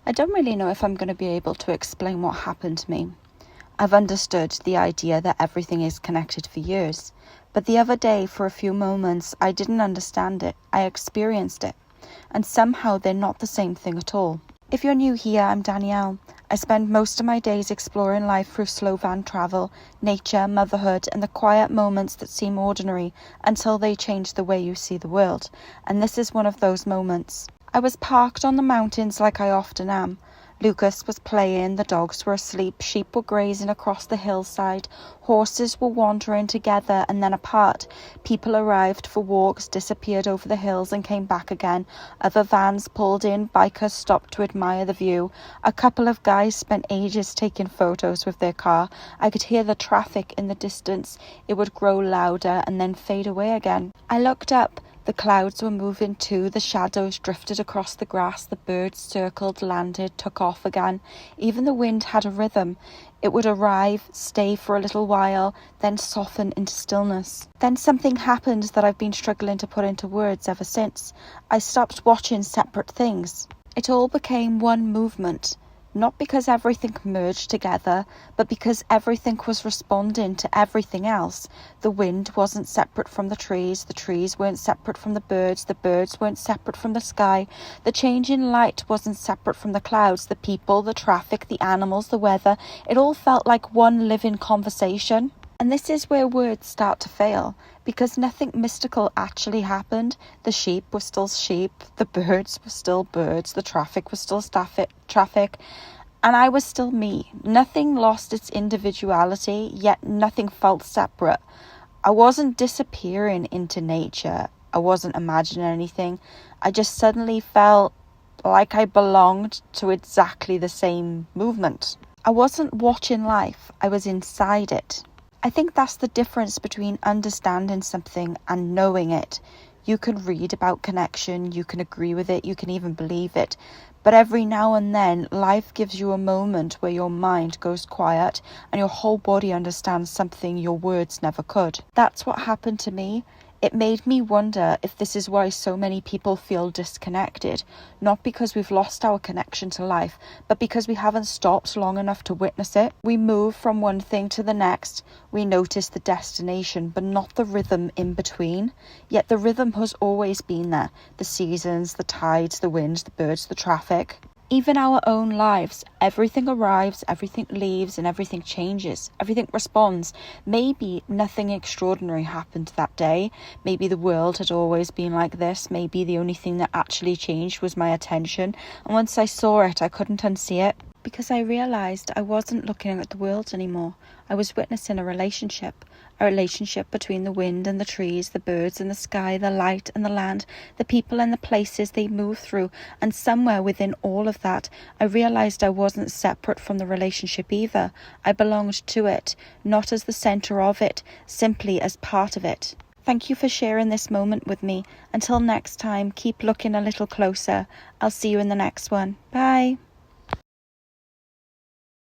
I don't really know if I'm going to be able to explain what happened to me. I've understood the idea that everything is connected for years, but the other day, for a few moments, I didn't understand it. I experienced it, and somehow they're not the same thing at all. If you're new here, I'm Danielle. I spend most of my days exploring life through slow van travel, nature, motherhood, and the quiet moments that seem ordinary until they change the way you see the world. And this is one of those moments. I was parked on the mountains like I often am. Lucas was playing, the dogs were asleep, sheep were grazing across the hillside, horses were wandering together and then apart. People arrived for walks, disappeared over the hills and came back again. Other vans pulled in, bikers stopped to admire the view. A couple of guys spent ages taking photos with their car. I could hear the traffic in the distance. It would grow louder and then fade away again. I looked up. The clouds were moving too, the shadows drifted across the grass, the birds circled, landed, took off again. Even the wind had a rhythm. It would arrive, stay for a little while, then soften into stillness. Then something happened that I've been struggling to put into words ever since. I stopped watching separate things. It all became one movement. Not because everything merged together, but because everything was responding to everything else. The wind wasn't separate from the trees weren't separate from the birds weren't separate from the sky. The change in light wasn't separate from the clouds, the people, the traffic, the animals, the weather. It all felt like one living conversation. And this is where words start to fail, because nothing mystical actually happened. The sheep were still sheep, the birds were still birds, the traffic was still traffic, and I was still me. Nothing lost its individuality, yet nothing felt separate. I wasn't disappearing into nature. I wasn't imagining anything. I just suddenly felt like I belonged to exactly the same movement. I wasn't watching life, I was inside it. I think that's the difference between understanding something and knowing it. You can read about connection, you can agree with it, you can even believe it. But every now and then, life gives you a moment where your mind goes quiet and your whole body understands something your words never could. That's what happened to me. It made me wonder if this is why so many people feel disconnected, not because we've lost our connection to life, but because we haven't stopped long enough to witness it. We move from one thing to the next. We notice the destination, but not the rhythm in between. Yet the rhythm has always been there. The seasons, the tides, the winds, the birds, the traffic. Even our own lives, everything arrives, everything leaves, and everything changes. Everything responds. Maybe nothing extraordinary happened that day. Maybe the world had always been like this. Maybe the only thing that actually changed was my attention. And once I saw it, I couldn't unsee it. Because I realised I wasn't looking at the world anymore. I was witnessing a relationship between the wind and the trees, the birds and the sky, the light and the land, the people and the places they move through. And somewhere within all of that, I realised I wasn't separate from the relationship either. I belonged to it, not as the centre of it, simply as part of it. Thank you for sharing this moment with me. Until next time, keep looking a little closer. I'll see you in the next one. Bye.